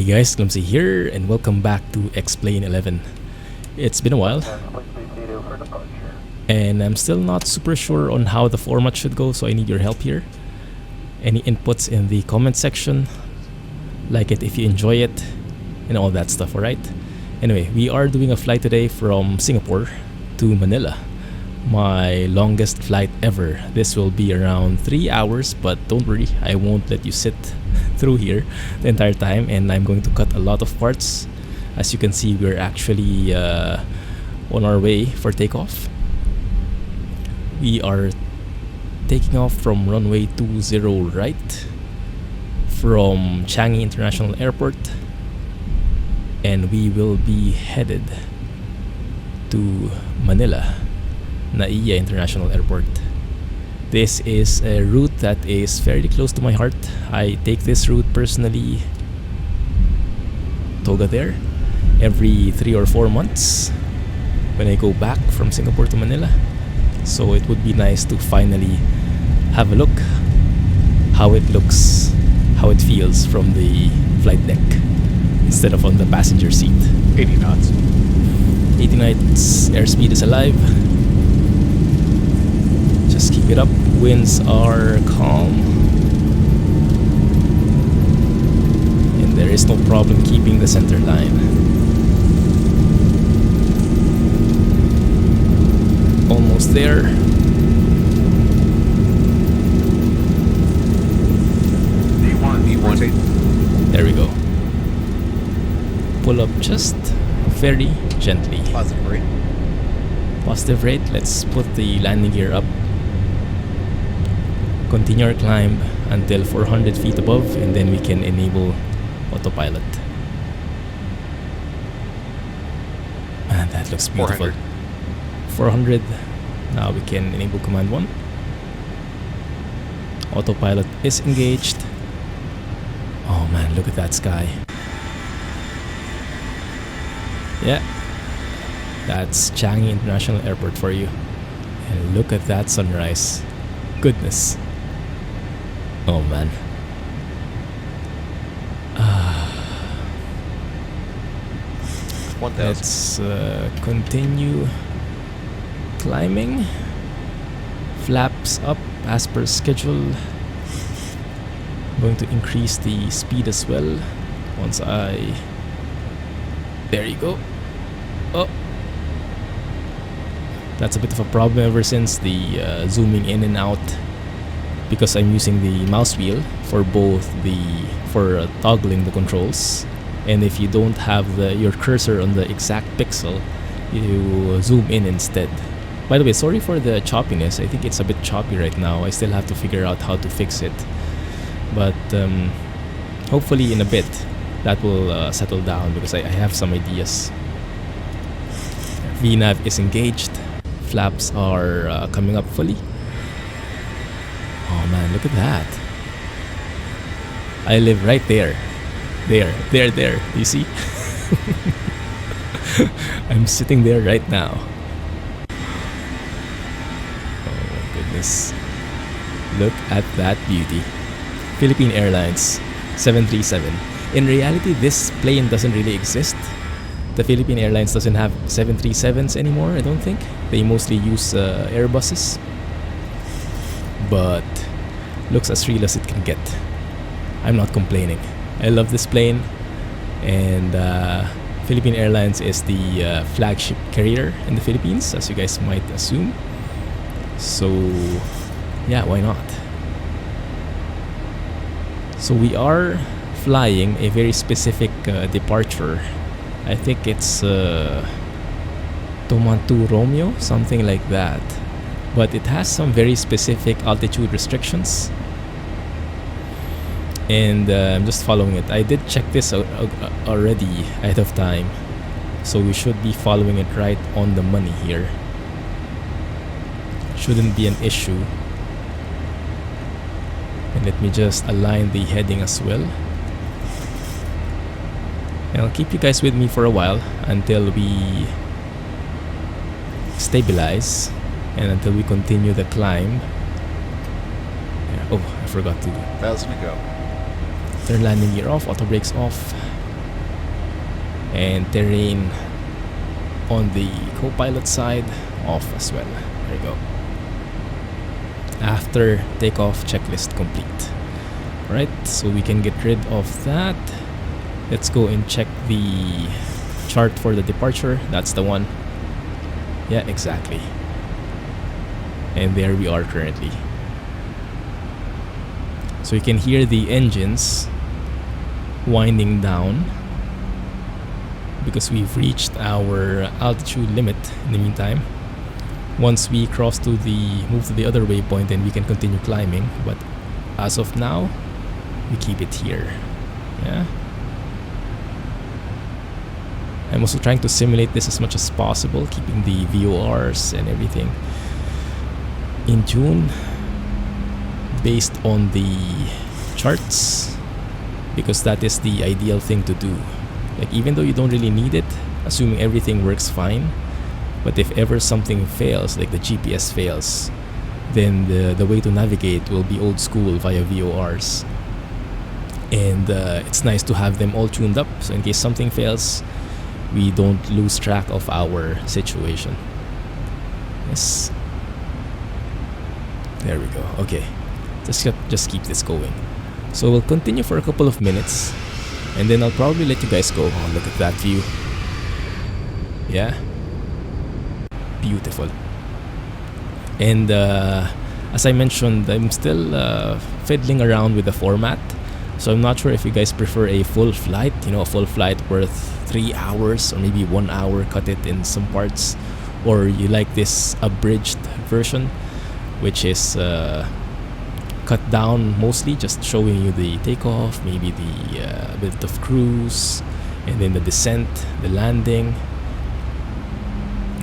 Hey guys, Clumsy here, and welcome back to Explain 11. It's been a while, and I'm still not super sure on how the format should go, so I need your help here. Any inputs in the comment section? Like it if you enjoy it, and all that stuff, alright? Anyway, we are doing a flight today from Singapore to Manila. My longest flight ever. This will be around 3 hours, but don't worry, I won't let you sit through here the entire time, and I'm going to cut a lot of parts. As you can see, we're actually on our way for takeoff. We are taking off from runway 20 right from Changi International Airport, and we will be headed to Manila Naiya International Airport. This is a route that is fairly close to my heart. I take this route personally, Toga there, every 3 or 4 months when I go back from Singapore to Manila. So it would be nice to finally have a look how it looks, how it feels from the flight deck instead of on the passenger seat. 80 knots. 80 knots, airspeed is alive. Just keep it up. Winds are calm, and there is no problem keeping the center line. Almost there. B1. There we go. Pull up just very gently. Positive rate. Positive rate. Let's put the landing gear up. Continue our climb until 400 feet above, and then we can enable autopilot. Man, that looks beautiful. 400. Now we can enable command 1. Autopilot is engaged. Oh man, look at that sky. Yeah, that's Changi International Airport for you. And look at that sunrise. Goodness. Oh man. Let's continue climbing. Flaps up as per schedule. Going to increase the speed as well once I... There you go. Oh, that's a bit of a problem ever since the zooming in and out, because I'm using the mouse wheel for both for toggling the controls, and if you don't have your cursor on the exact pixel, you zoom in instead. By the way, sorry for the choppiness. I think it's a bit choppy right now. I still have to figure out how to fix it, but hopefully in a bit that will settle down, because I have some ideas. VNAV is engaged. Flaps are coming up fully. Oh man, look at that. I live right there. There. You see? I'm sitting there right now. Oh my goodness. Look at that beauty. Philippine Airlines 737. In reality, this plane doesn't really exist. The Philippine Airlines doesn't have 737s anymore, I don't think. They mostly use Airbuses. But looks as real as it can get. I'm not complaining. I love this plane, and Philippine Airlines is the flagship carrier in the Philippines, as you guys might assume. So yeah, why not? So we are flying a very specific departure. I think it's Tomatu Romeo, something like that. But it has some very specific altitude restrictions, and I'm just following it. I did check this already ahead of time, so we should be following it right on the money here. Shouldn't be an issue. And let me just align the heading as well. And I'll keep you guys with me for a while until we stabilize and until we continue the climb. Yeah. Oh, I forgot to 1,000 to go. turn landing gear off, auto brakes off. and terrain on the co-pilot side off as well. There you go. After takeoff checklist complete. Alright, so we can get rid of that. Let's go and check the chart for the departure. That's the one. Yeah, exactly. And there we are currently. So you can hear the engines winding down because we've reached our altitude limit in the meantime. Once we move to the other waypoint, then we can continue climbing, but as of now we keep it here. Yeah, I'm also trying to simulate this as much as possible, keeping the VORs and everything in tune based on the charts, because that is the ideal thing to do. Like, even though you don't really need it, assuming everything works fine, but if ever something fails, like the GPS fails, then the way to navigate will be old school via VORs. And it's nice to have them all tuned up, so in case something fails, we don't lose track of our situation. Yes. There we go. Okay. Just keep this going. So we'll continue for a couple of minutes, and then I'll probably let you guys go. Oh, look at that view. Yeah. Beautiful. And as I mentioned, I'm still fiddling around with the format. So I'm not sure if you guys prefer a full flight, a full flight worth 3 hours or maybe 1 hour, cut it in some parts, or you like this abridged version, which is cut down mostly, just showing you the takeoff, maybe the bit of cruise, and then the descent, the landing.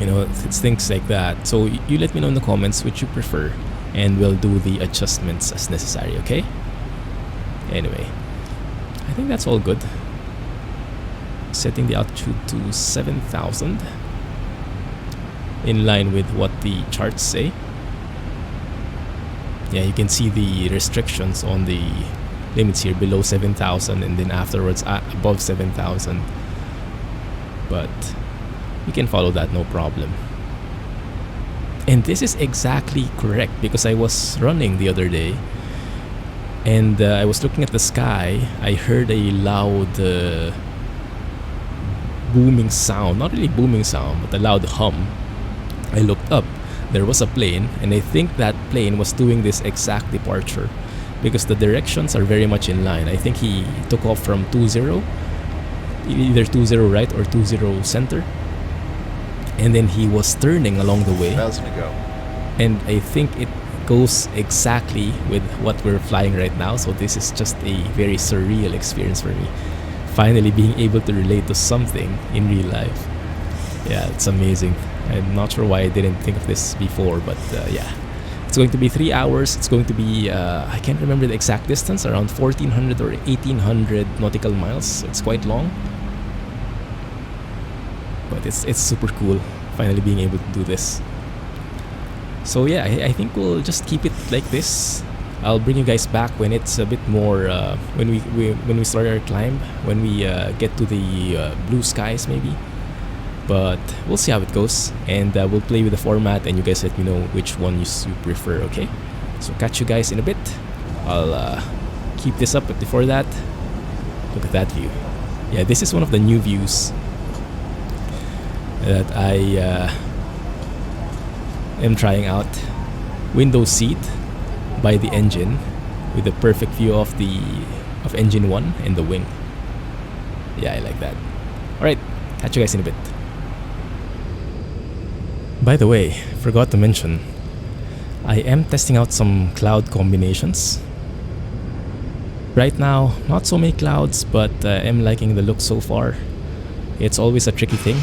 It's things like that. So you let me know in the comments which you prefer, and we'll do the adjustments as necessary, okay? Anyway, I think that's all good. Setting the altitude to 7,000, in line with what the charts say. Yeah, you can see the restrictions on the limits here, below 7,000, and then afterwards above 7,000. But we can follow that, no problem. And this is exactly correct, because I was running the other day, and I was looking at the sky. I heard a loud booming sound, not really booming sound, but a loud hum. I looked up, there was a plane, and I think that plane was doing this exact departure, because the directions are very much in line. I think he took off from 20, either 20 right or 20 center, and then he was turning along the way. Miles to go. And I think it goes exactly with what we're flying right now. So this is just a very surreal experience for me, finally being able to relate to something in real life. Yeah, it's amazing. I'm not sure why I didn't think of this before, but yeah, it's going to be 3 hours. It's going to be I can't remember the exact distance, around 1400 or 1800 nautical miles. It's quite long, but it's super cool finally being able to do this. So yeah, I think we'll just keep it like this. I'll bring you guys back when it's a bit more when we start our climb, when we get to the blue skies maybe. But we'll see how it goes, and we'll play with the format, and you guys let me know which one you prefer, okay? So catch you guys in a bit. I'll keep this up, but before that, look at that view. Yeah, this is one of the new views that I am trying out. Window seat by the engine, with a perfect view of engine 1 and the wing. Yeah, I like that. Alright, catch you guys in a bit. By the way, forgot to mention, I am testing out some cloud combinations. Right now, not so many clouds, but I'm liking the look so far. It's always a tricky thing,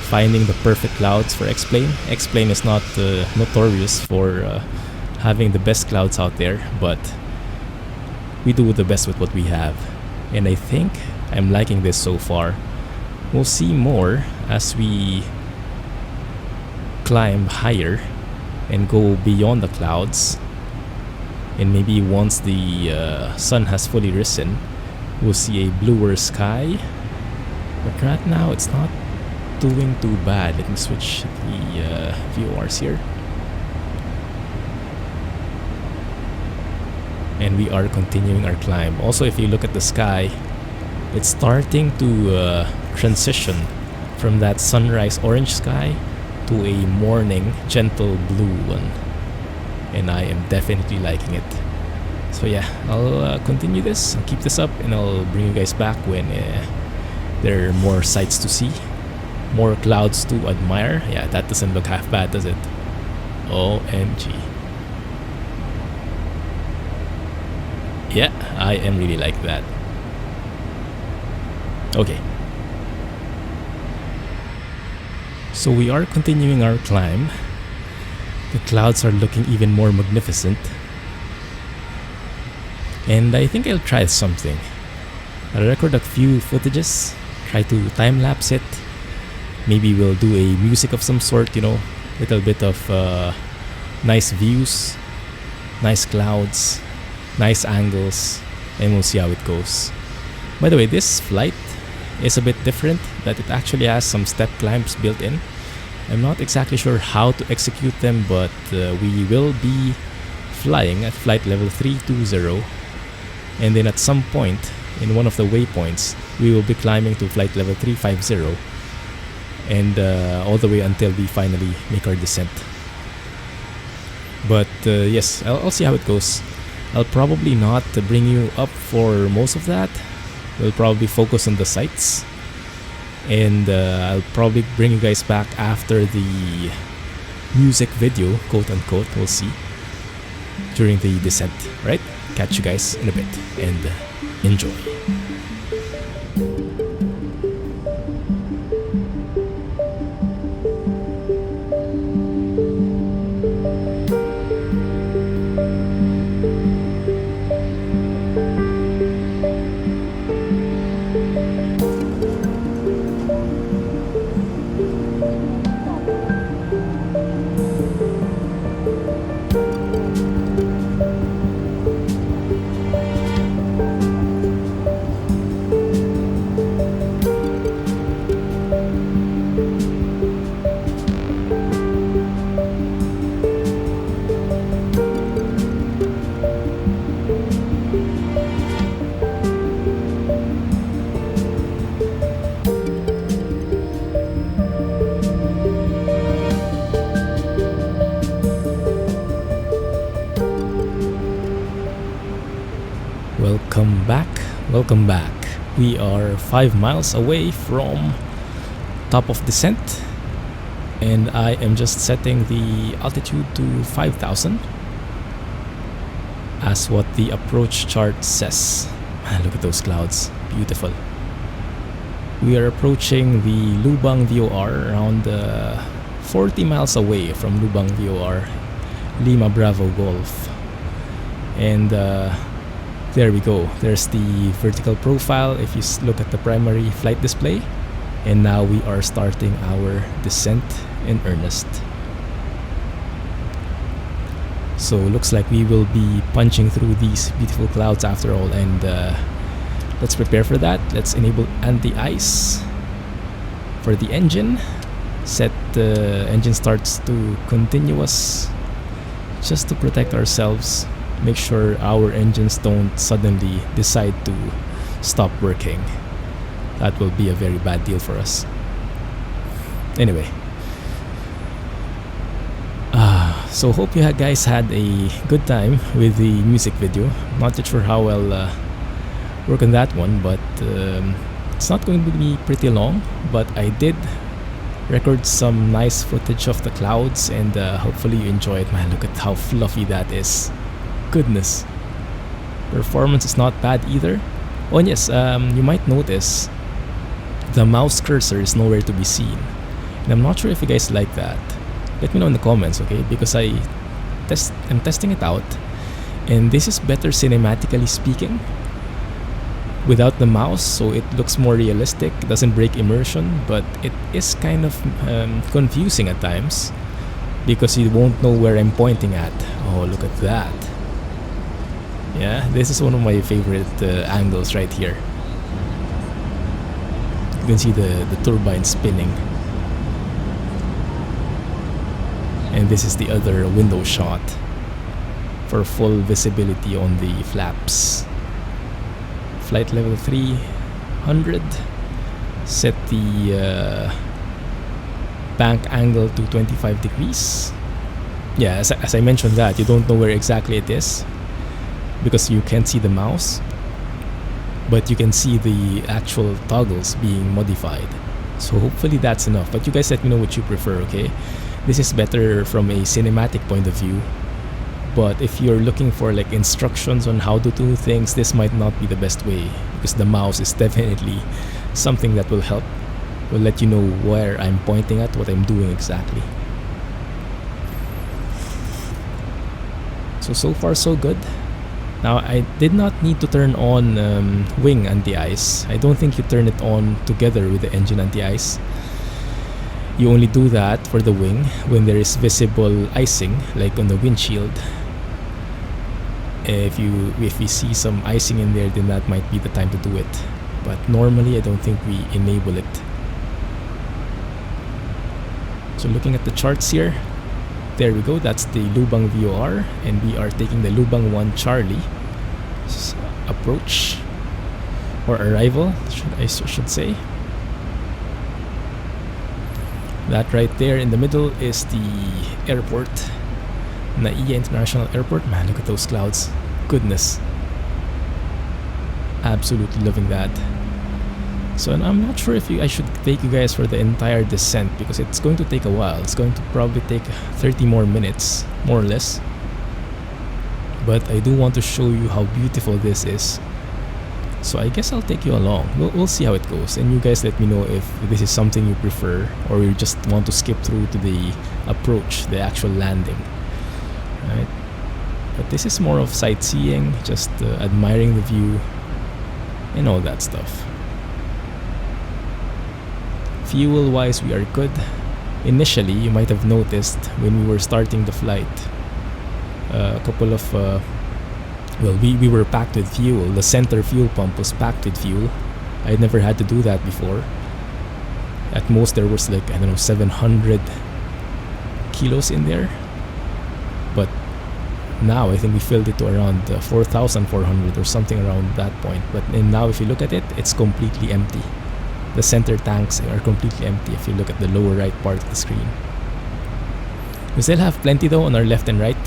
finding the perfect clouds for X-Plane. X-Plane is not notorious for having the best clouds out there, but we do the best with what we have. And I think I'm liking this so far. We'll see more as we climb higher and go beyond the clouds, and maybe once the sun has fully risen, we'll see a bluer sky But right now it's not doing too bad. Let me switch the VORs here. And we are continuing our climb. Also, if you look at the sky, it's starting to transition from that sunrise orange sky to a morning gentle blue one. And I am definitely liking it. So yeah, I'll continue this, I'll keep this up, and I'll bring you guys back when there are more sights to see, more clouds to admire. Yeah, that doesn't look half bad, does it? OMG. Yeah, I am really like that. Okay. So we are continuing our climb. The clouds are looking even more magnificent. And I think I'll try something. I'll record a few footages, try to time-lapse it. Maybe we'll do a music of some sort, you know, little bit of nice views, nice clouds, nice angles, and we'll see how it goes. By the way, this flight is a bit different, that it actually has some step climbs built in. I'm not exactly sure how to execute them, but we will be flying at flight level 320, and then at some point in one of the waypoints we will be climbing to flight level 350, and all the way until we finally make our descent. But yes, I'll see how it goes. I'll probably not bring you up for most of that. We'll probably focus on the sights, and I'll probably bring you guys back after the music video, quote unquote. We'll see during the descent, right? Catch you guys in a bit, and enjoy. Welcome back. We are 5 miles away from top of descent, and I am just setting the altitude to 5,000 as what the approach chart says. Man, look at those clouds, beautiful. We are approaching the Lubang VOR, around 40 miles away from Lubang VOR, Lima Bravo Golf, and there we go. There's the vertical profile if you look at the primary flight display. And now we are starting our descent in earnest. So looks like we will be punching through these beautiful clouds after all, and let's prepare for that. Let's enable anti-ice for the engine. Set the engine starts to continuous just to protect ourselves. Make sure our engines don't suddenly decide to stop working. That will be a very bad deal for us. Anyway, so hope you guys had a good time with the music video. Not yet sure how I'll work on that one, but it's not going to be pretty long. But I did record some nice footage of the clouds, and hopefully you enjoy it. Man, look at how fluffy that is. Goodness, performance is not bad either. Oh and yes, you might notice the mouse cursor is nowhere to be seen, and I'm not sure if you guys like that. Let me know in the comments, okay? Because I'm testing it out, and this is better cinematically speaking without the mouse, so it looks more realistic. It doesn't break immersion, but it is kind of confusing at times because you won't know where I'm pointing at. Oh, look at that. Yeah, this is one of my favorite angles right here. You can see the turbine spinning. And this is the other window shot for full visibility on the flaps. Flight level 300. Set the bank angle to 25 degrees. Yeah, as I mentioned that, you don't know where exactly it is because you can't see the mouse, but you can see the actual toggles being modified. So hopefully that's enough. But you guys let me know what you prefer, okay? This is better from a cinematic point of view. But if you're looking for like instructions on how to do things, this might not be the best way, because the mouse is definitely something that will help. Will let you know where I'm pointing at, what I'm doing exactly. So far so good. Now I did not need to turn on wing anti-ice. I don't think you turn it on together with the engine anti-ice. You only do that for the wing when there is visible icing, like on the windshield. If we see some icing in there, then that might be the time to do it. But normally I don't think we enable it. So looking at the charts here, there we go, that's the Lubang VOR, and we are taking the Lubang 1 Charlie approach or arrival, I should say. That right there in the middle is the airport, Naiya International Airport. Man, look at those clouds. Goodness. Absolutely loving that. So and I'm not sure if I should take you guys for the entire descent, because it's going to take a while. It's going to probably take 30 more minutes, more or less. But I do want to show you how beautiful this is. So I guess I'll take you along. We'll see how it goes. And you guys let me know if this is something you prefer, or you just want to skip through to the approach, the actual landing. Right? But this is more of sightseeing, just admiring the view and all that stuff. Fuel wise, we are good. Initially, you might have noticed when we were starting the flight, a couple of we were packed with fuel. The center fuel pump was packed with fuel. I had never had to do that before. At most there was like, I don't know, 700 kilos in there, but now I think we filled it to around 4,400 or something around that point. But now if you look at it, it's completely empty. The center tanks are completely empty if you look at the lower right part of the screen. We still have plenty though on our left and right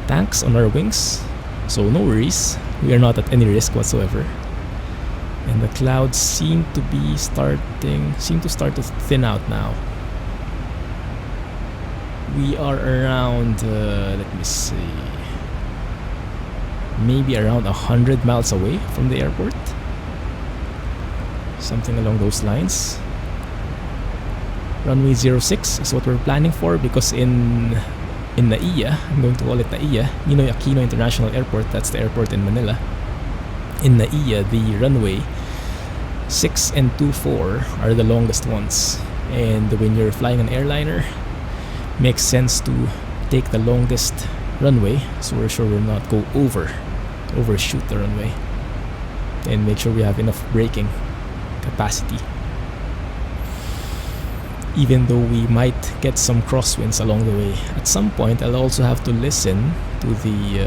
tanks on our wings, so no worries. We are not at any risk whatsoever. And the clouds seem to start to thin out now. We are around, let me see, maybe around 100 miles away from the airport. Something along those lines. Runway 06 is what we're planning for, because in Naiya, I'm going to call it Naiya, Ninoy Aquino International Airport, that's the airport in Manila. In Naiya, the runway 6 and 24 are the longest ones. And when you're flying an airliner, makes sense to take the longest runway, so we're sure we'll not go overshoot the runway, and make sure we have enough braking capacity, even though we might get some crosswinds along the way. At some point I'll also have to listen to the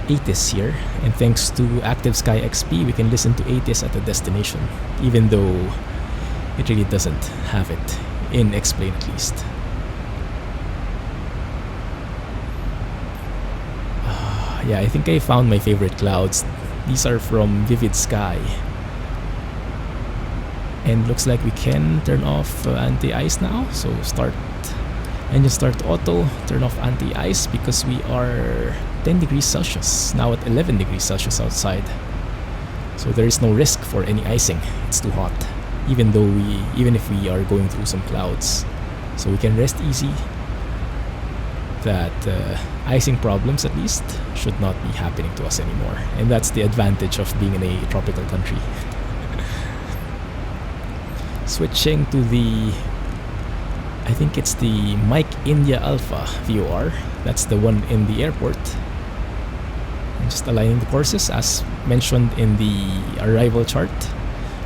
ATIS here, and thanks to Active Sky XP we can listen to ATIS at the destination, even though it really doesn't have it in Explain at least. Yeah, I think I found my favorite clouds. These are from Vivid Sky. And looks like we can turn off anti-ice now. So engine start auto, turn off anti-ice, because we are 10 degrees Celsius, now at 11 degrees Celsius outside. So there is no risk for any icing. It's too hot, even if we are going through some clouds. So we can rest easy that icing problems at least should not be happening to us anymore. And that's the advantage of being in a tropical country. Switching to I think it's the Mike India Alpha VOR. That's the one in the airport. Just aligning the courses as mentioned in the arrival chart.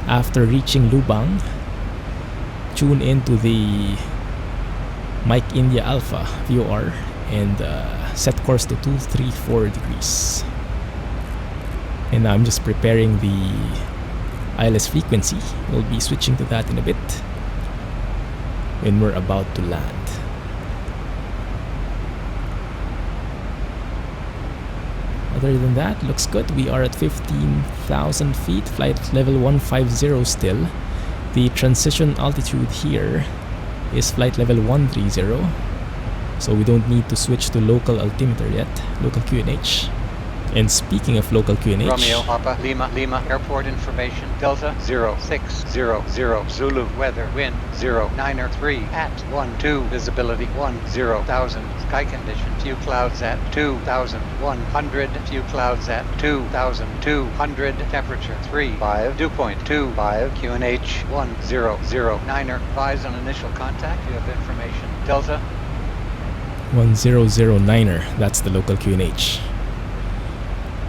After reaching Lubang, tune into the Mike India Alpha VOR and set course to 234 degrees. And now I'm just preparing the ILS frequency. We'll be switching to that in a bit when we're about to land. Other than that, looks good. We are at 15,000 feet, flight level 150 still. The transition altitude here is flight level 130, so we don't need to switch to local altimeter yet, local QNH. And speaking of local QNH, Romeo, Papa, Lima, Lima, airport information, Delta 0600, Zulu, weather, wind 093 at 12, visibility 10,000, sky condition, few clouds at 2,100, few clouds at 2,200, temperature 35, dew point 25, QNH 1009, advise on initial contact, you have information, Delta 1009er, that's the local QNH.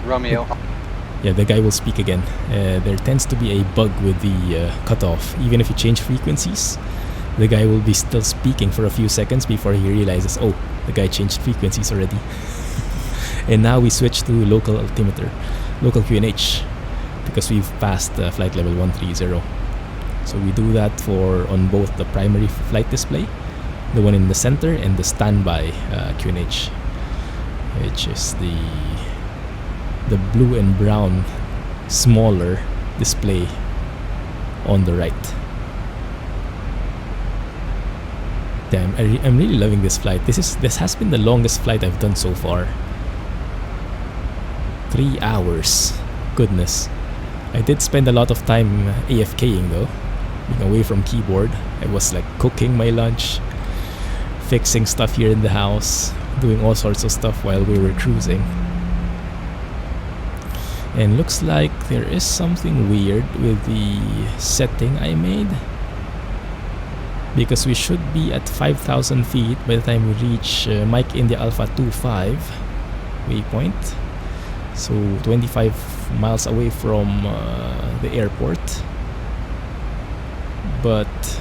Romeo. Yeah, the guy will speak again. There tends to be a bug with the cutoff. Even if you change frequencies, the guy will be still speaking for a few seconds before he realizes, oh, the guy changed frequencies already. And now we switch to local altimeter, local QNH, because we've passed flight level 130. So we do that on both the primary flight display, the one in the center, and the standby QNH, which is the blue and brown smaller display on the right. Damn, I'm really loving this flight. This has been the longest flight I've done so far. 3 hours. Goodness. I did spend a lot of time AFKing though, being away from keyboard. I was like cooking my lunch, fixing stuff here in the house, doing all sorts of stuff while we were cruising. And looks like there is something weird with the setting I made, because we should be at 5,000 feet by the time we reach Mike India Alpha 25 waypoint, so 25 miles away from the airport. But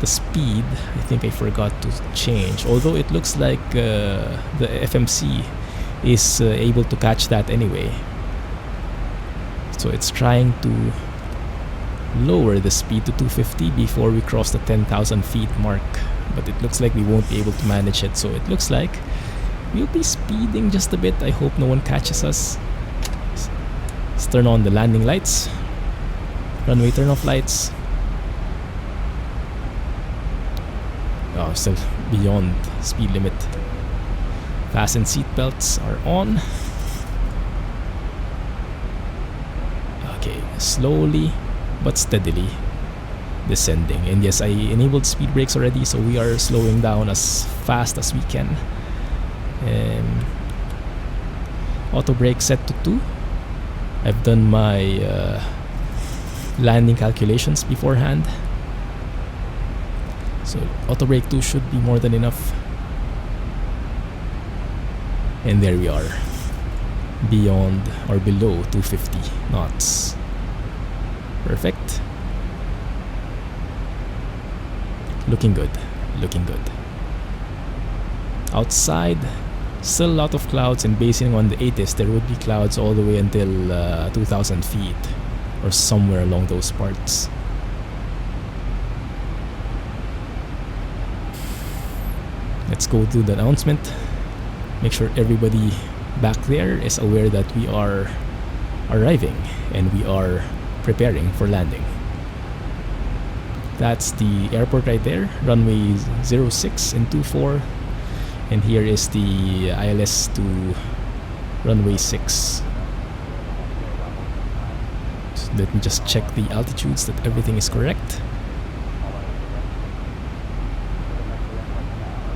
the speed, I think I forgot to change, although it looks like the FMC is able to catch that anyway. So it's trying to lower the speed to 250 before we cross the 10,000 feet mark, but it looks like we won't be able to manage it. So it looks like we'll be speeding just a bit. I hope no one catches us. Let's turn on the landing lights, runway turn off lights. Oh, still beyond speed limit. Fasten seat belts are on. Okay, slowly but steadily descending. And yes, I enabled speed brakes already, so we are slowing down as fast as we can. Auto brake set to 2. I've done my landing calculations beforehand, so auto brake 2 should be more than enough. And there we are, beyond or below 250 knots. Perfect. Looking good, looking good. Outside, still a lot of clouds, and basing on the ATIS, there would be clouds all the way until 2,000 feet or somewhere along those parts. Let's go do the announcement. Make sure everybody back there is aware that we are arriving and we are preparing for landing. That's the airport right there, runway 06 and 24, and here is the ILS to runway 6. So let me just check the altitudes that everything is correct.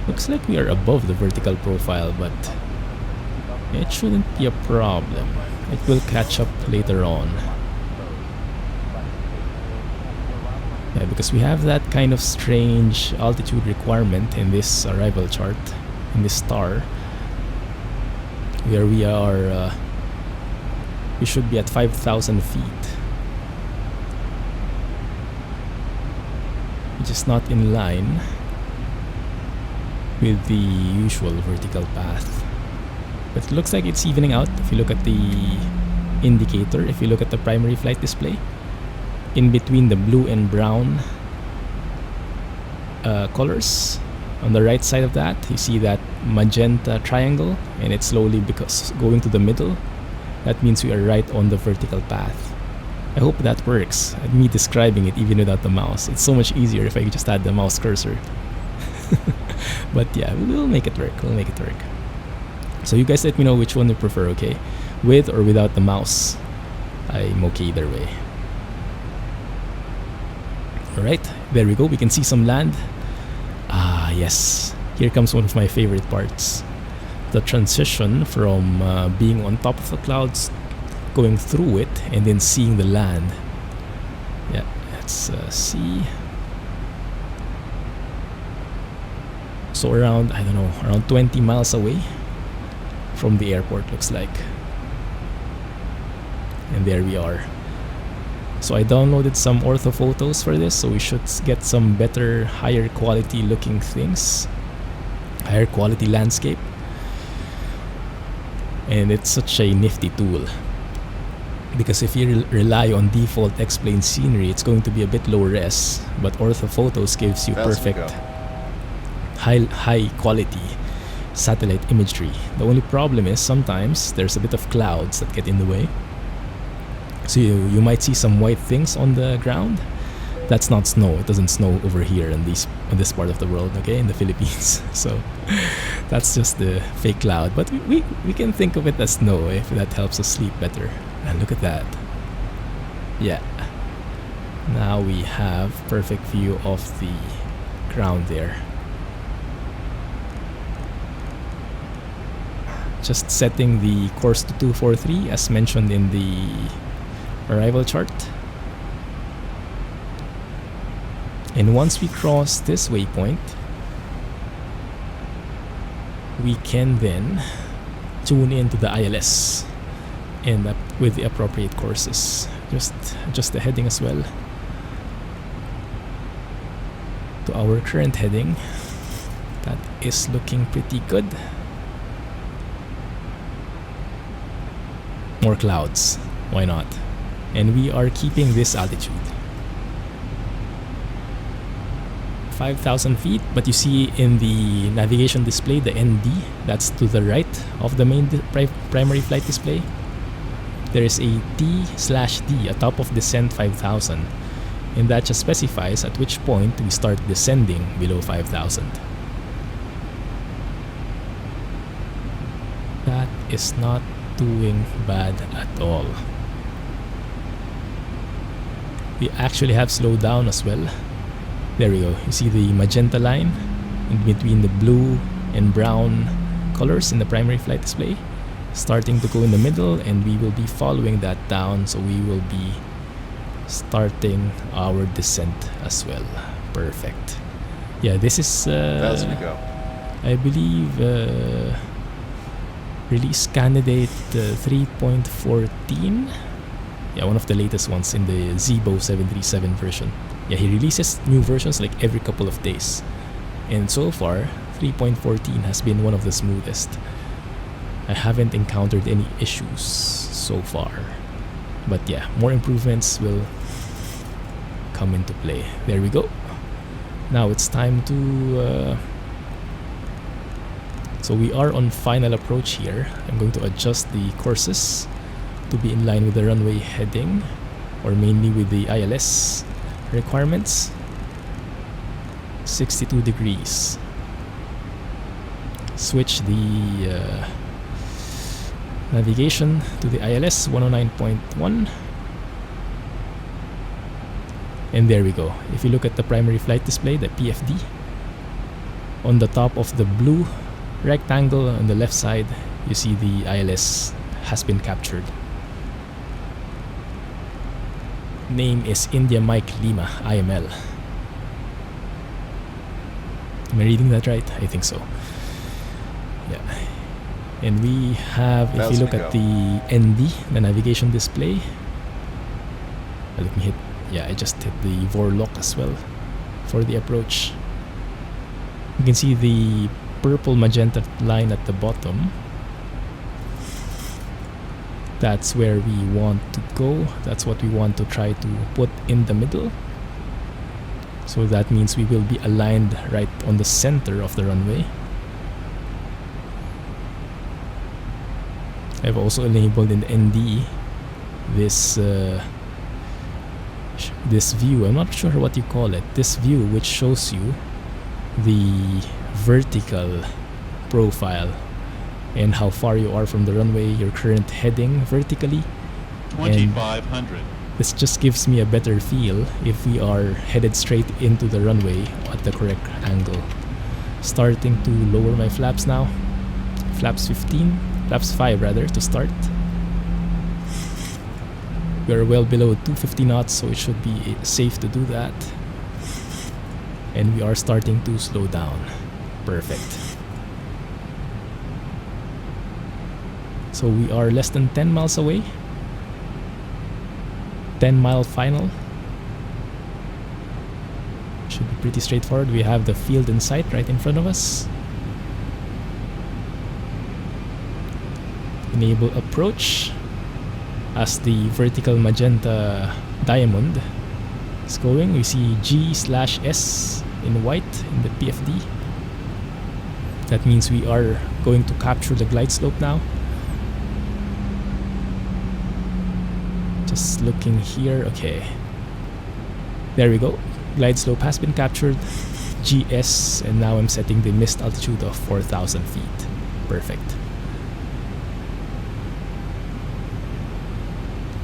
Looks like we are above the vertical profile, but it shouldn't be a problem. It will catch up later on. Yeah, because we have that kind of strange altitude requirement in this arrival chart, in this star, where we are we should be at 5,000 feet, which is not in line with the usual vertical path. But it looks like it's evening out if you look at the indicator, if you look at the primary flight display. In between the blue and brown colors, on the right side of that, you see that magenta triangle, and it's slowly going to the middle. That means we are right on the vertical path. I hope that works. Me describing it even without the mouse. It's so much easier if I just add the mouse cursor. But yeah, we'll make it work. We'll make it work. So you guys let me know which one you prefer, okay? With or without the mouse. I'm okay either way. Alright, there we go. We can see some land. Ah, yes. Here comes one of my favorite parts. The transition from being on top of the clouds, going through it, and then seeing the land. Yeah, let's see. So around, I don't know, around 20 miles away from the airport, looks like. And there we are. So I downloaded some ortho photos for this, so we should get some better, higher quality looking things. Higher quality landscape. And it's such a nifty tool. Because if you rely on default X-plane scenery, it's going to be a bit low res. But ortho photos gives you perfect high quality satellite imagery. The only problem is sometimes there's a bit of clouds that get in the way. So you might see some white things on the ground. That's not snow. It doesn't snow over here in this part of the world, okay, in the Philippines. So that's just the fake cloud. But we can think of it as snow if that helps us sleep better. And look at that. Yeah. Now we have perfect view of the ground there. Just setting the course to 243 as mentioned in the arrival chart. And once we cross this waypoint, we can then tune into the ILS and up with the appropriate courses. Just adjust the heading as well to our current heading. That is looking pretty good. More clouds, why not? And we are keeping this altitude, 5,000 feet. But you see in the navigation display the ND, that's to the right of the main primary flight display. There is a T/D atop of descent 5,000, and that just specifies at which point we start descending below 5,000. That is not doing bad at all. We actually have slowed down as well. There we go. You see the magenta line in between the blue and brown colors in the primary flight display starting to go in the middle, and we will be following that down, so we will be starting our descent as well. Perfect. Yeah, this is I believe release candidate 3.14. Yeah, one of the latest ones in the Zibo 737 version. Yeah, he releases new versions like every couple of days. And so far, 3.14 has been one of the smoothest. I haven't encountered any issues so far. But yeah, more improvements will come into play. There we go. Now it's time to... So we are on final approach here. I'm going to adjust the courses to be in line with the runway heading, or mainly with the ILS requirements. 62 degrees. Switch the navigation to the ILS 109.1. And there we go. If you look at the primary flight display, the PFD, on the top of the blue rectangle on the left side, you see the ILS has been captured. Name is India Mike Lima IML. Am I reading that right? I think so. Yeah. And we have, if you look at the ND, the navigation display, let me hit, yeah, I just hit the Vorlock as well for the approach. You can see the purple magenta line at the bottom. That's where we want to go. That's what we want to try to put in the middle. So that means we will be aligned right on the center of the runway. I've also enabled in the ND this this view. I'm not sure what you call it. This view which shows you the vertical profile and how far you are from the runway, your current heading vertically. 2,500. This just gives me a better feel if we are headed straight into the runway at the correct angle. Starting to lower my flaps now. Flaps 15, flaps 5 rather, to start. We are well below 250 knots, so it should be safe to do that. And we are starting to slow down. Perfect. So we are less than 10 miles away. 10-mile final. Should be pretty straightforward. We have the field in sight right in front of us. Enable approach as the vertical magenta diamond is going. We see G/S in white in the PFD. That means we are going to capture the glide slope now. Just looking here, okay. There we go. Glide slope has been captured. GS, and now I'm setting the mist altitude of 4,000 feet. Perfect.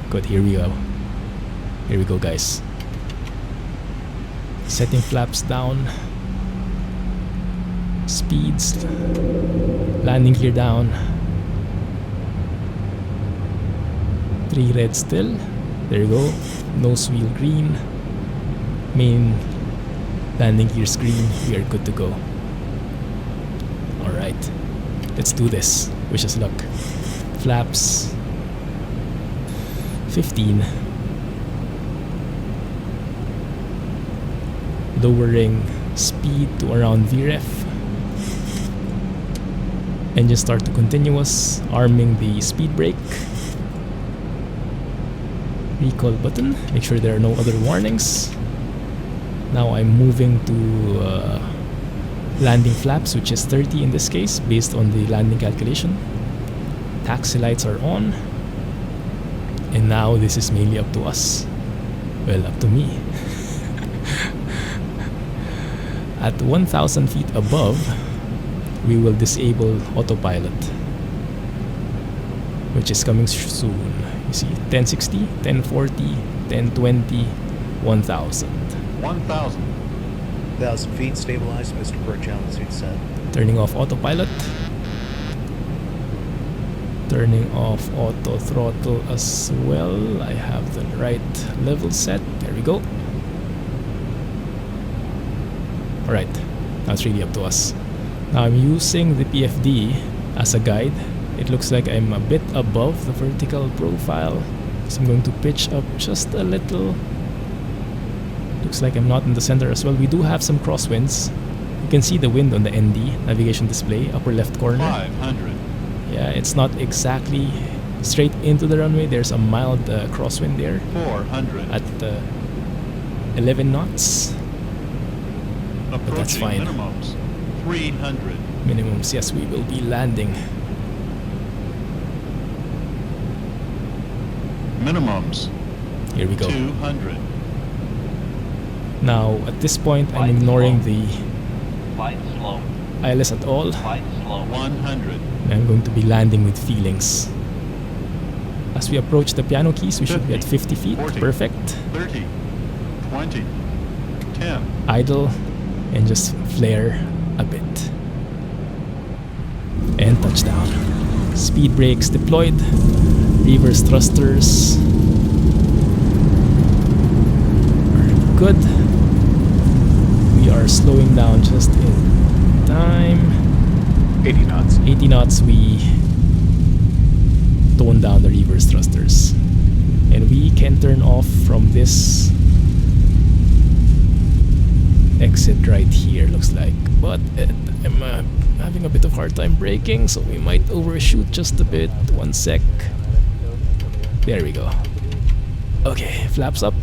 Good, here we go. Here we go, guys. Setting flaps down. Speeds. Landing gear down. 3 red still. There you go. Nose wheel green. Main landing gear green. We are good to go. Alright. Let's do this. Wish us luck. Flaps 15. Lowering speed to around VREF. Engine start to continuous. Arming the speed brake. Recall button. Make sure there are no other warnings. Now I'm moving to landing flaps, which is 30 in this case, based on the landing calculation. Taxi lights are on. And now this is mainly up to us. Well, up to me. At 1,000 feet above, we will disable autopilot, which is coming soon. You see, 1060, 1040, 1020, 1000. 1,000. 1,000 feet, stabilized, Mr. Perch altitude set. Turning off autopilot. Turning off auto throttle as well. I have the right level set. There we go. Alright, now it's really up to us. Now I'm using the PFD as a guide. It looks like I'm a bit above the vertical profile, so I'm going to pitch up just a little. Looks like I'm not in the center as well. We do have some crosswinds. You can see the wind on the ND navigation display, upper left corner. 500. Yeah, it's not exactly straight into the runway. There's a mild crosswind there 400. at 11 knots. But that's fine. Minimums. 300. Minimums, yes, we will be landing. Minimums. Here we go. 200. Now, at this point, I'm ignoring the Flight slow. ILS at all. Flight slow. 100. I'm going to be landing with feelings. As we approach the piano keys, we should be at 50 feet. 40, Perfect. 30. 20. 10. Idle and just flare a bit. And touchdown. Speed brakes deployed. Reverse thrusters are good. We are slowing down just in time. 80 knots. 80 knots. We tone down the reverse thrusters. And we can turn off from this exit right here, looks like. But I'm having a bit of hard time braking, so we might overshoot just a bit. 1 sec. There we go. Okay, flaps up.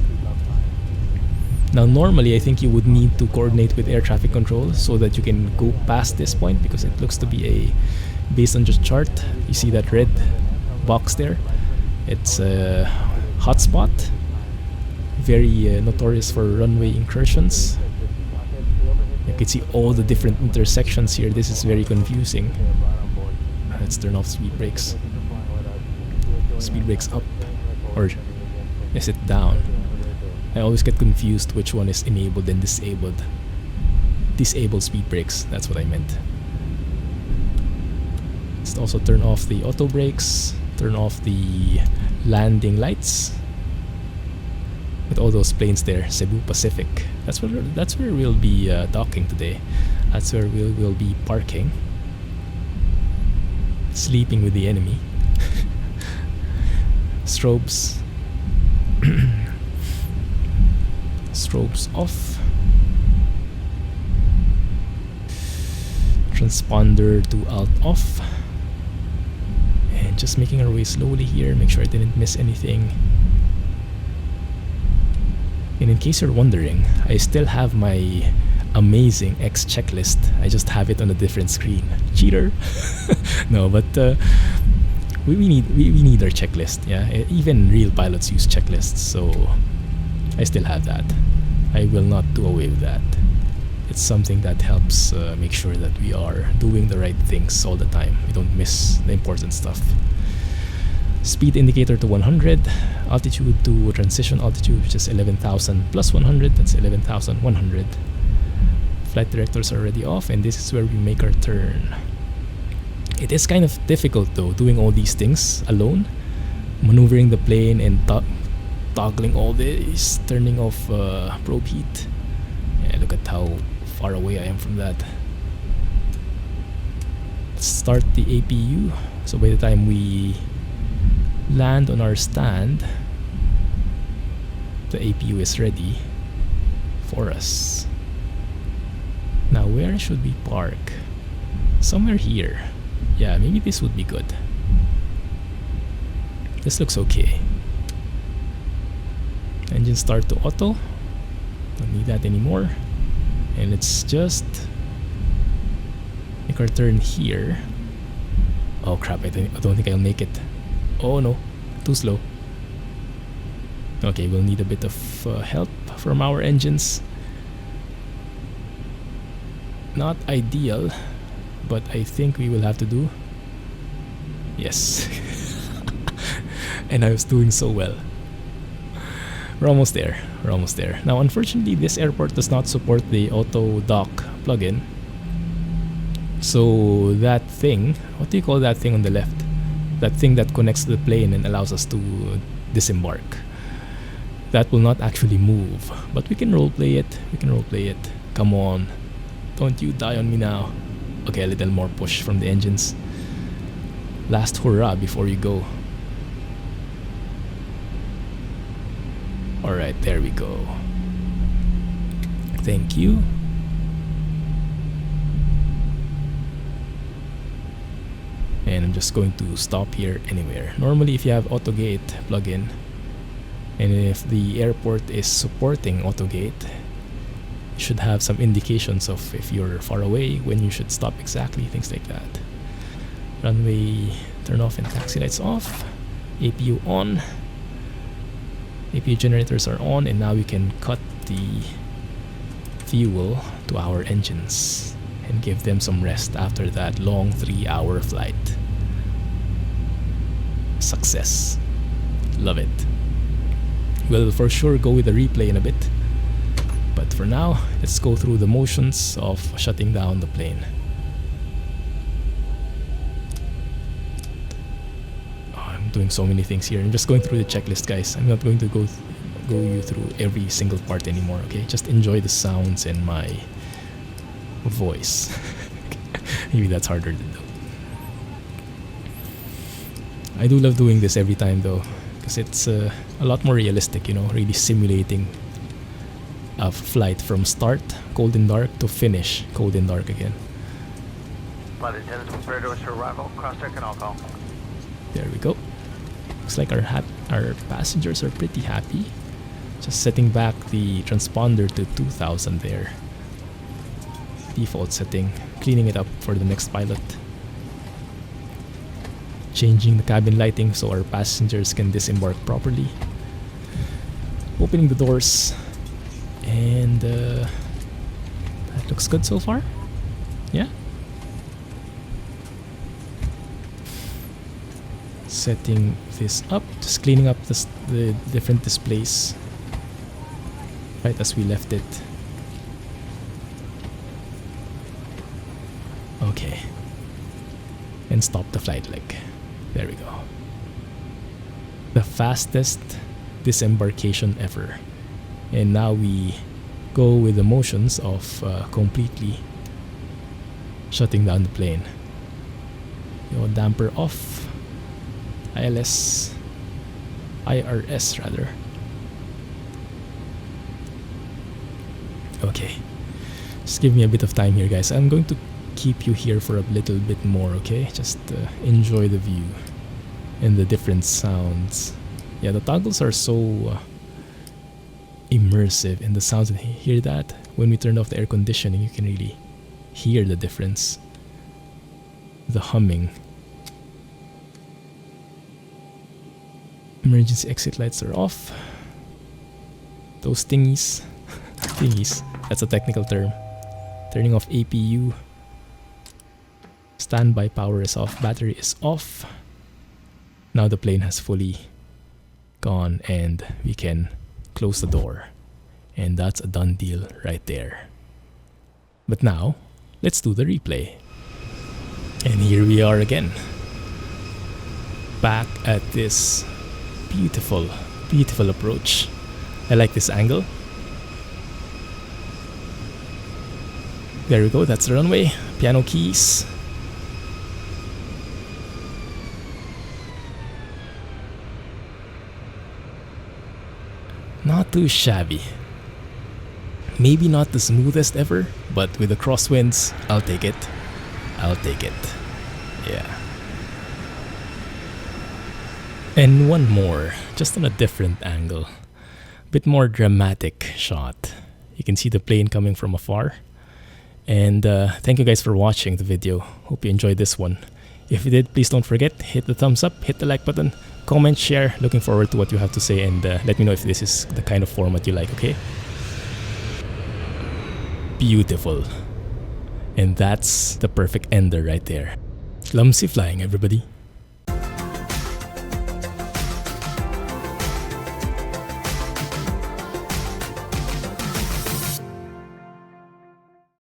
Now normally I think you would need to coordinate with air traffic control so that you can go past this point, because it looks to be a, based on just chart, you see that red box there, it's a hotspot, very notorious for runway incursions. You can see all the different intersections here. This is very confusing. Let's turn off speed brakes. Speed brakes up, or is it down? I always get confused which one is enabled and disabled. Disable speed brakes, that's what I meant. Let's also turn off the auto brakes, turn off the landing lights. With all those planes there, Cebu Pacific. That's where we'll be docking today. That's where we'll be parking. Sleeping with the enemy. Strobes. Strobes off. Transponder to alt off. And just making our way slowly here, make sure I didn't miss anything. And in case you're wondering, I still have my amazing X checklist. I just have it on a different screen. Cheater! No, but we need our checklist. Yeah, even real pilots use checklists, so I still have that. I will not do away with that. It's something that helps make sure that we are doing the right things all the time. We don't miss the important stuff. Speed indicator to 100, altitude to transition altitude, which is 11,000 plus 100, that's 11,100. Flight directors are already off, and this is where we make our turn. It is kind of difficult though, doing all these things alone, maneuvering the plane and toggling all this, turning off probe heat. Yeah, look at how far away I am from that. Let's start the APU, so by the time we land on our stand, the APU is ready for us. Now where should we park? Somewhere here. Yeah, maybe this would be good. This looks okay. Engine start to auto. Don't need that anymore. And let's just make our turn here. Oh crap, I don't think I'll make it. Oh no, too slow. Okay, we'll need a bit of help from our engines. Not ideal, but I think we will have to do. Yes. And I was doing so well. We're almost there. We're almost there. Now, unfortunately, this airport does not support the auto dock plugin. So that thing, what do you call that thing on the left? That thing that connects to the plane and allows us to disembark. That will not actually move, but we can roleplay it. We can roleplay it. Come on, don't you die on me now. Okay, a little more push from the engines. Last hurrah before you go. Alright, there we go. Thank you. And I'm just going to stop here anywhere. Normally, if you have AutoGate plugin, and if the airport is supporting AutoGate, you should have some indications of if you're far away, when you should stop exactly, things like that. Runway turn off and taxi lights off. APU on. APU generators are on, and now we can cut the fuel to our engines and give them some rest after that long 3-hour flight. Success. Love it. We'll for sure go with a replay in a bit, but for now, let's go through the motions of shutting down the plane. Oh, I'm doing so many things here. I'm just going through the checklist, guys. I'm not going to go you through every single part anymore, okay? Just enjoy the sounds and my voice. Maybe that's harder to do. I do love doing this every time though, because it's a lot more realistic, you know, really simulating a flight from start, cold and dark, to finish, cold and dark again. Flight attendants prepare doors for arrival. Cross-check and all call. There we go. Looks like our passengers are pretty happy. Just setting back the transponder to 2000 there. Default setting. Cleaning it up for the next pilot. Changing the cabin lighting so our passengers can disembark properly. Opening the doors. And that looks good so far. Yeah. Setting this up, just cleaning up the different displays right as we left it. Okay. And stop the flight leg. There we go. The fastest disembarkation ever. And now we go with the motions of completely shutting down the plane. Your damper off. IRS rather. Okay. Just give me a bit of time here, guys. I'm going to keep you here for a little bit more, okay? Just enjoy the view and the different sounds. Yeah, the toggles are so immersive in the sounds. And hear that? When we turn off the air conditioning, you can really hear the difference. The humming. Emergency exit lights are off. Those thingies. Thingies. That's a technical term. Turning off APU. Standby power is off. Battery is off. Now the plane has fully gone and we can close the door. And that's a done deal right there. But now, let's do the replay. And here we are again. Back at this beautiful, beautiful approach. I like this angle. There we go, that's the runway. Piano keys. Not too shabby. Maybe not the smoothest ever, but with the crosswinds, I'll take it. I'll take it. Yeah. And one more, just on a different angle. Bit more dramatic shot. You can see the plane coming from afar. And thank you guys for watching the video. Hope you enjoyed this one. If you did, please don't forget, hit the thumbs up, hit the like button, comment, share. Looking forward to what you have to say, and let me know if this is the kind of format you like, okay? Beautiful. And that's the perfect ender right there. Clumsy flying, everybody.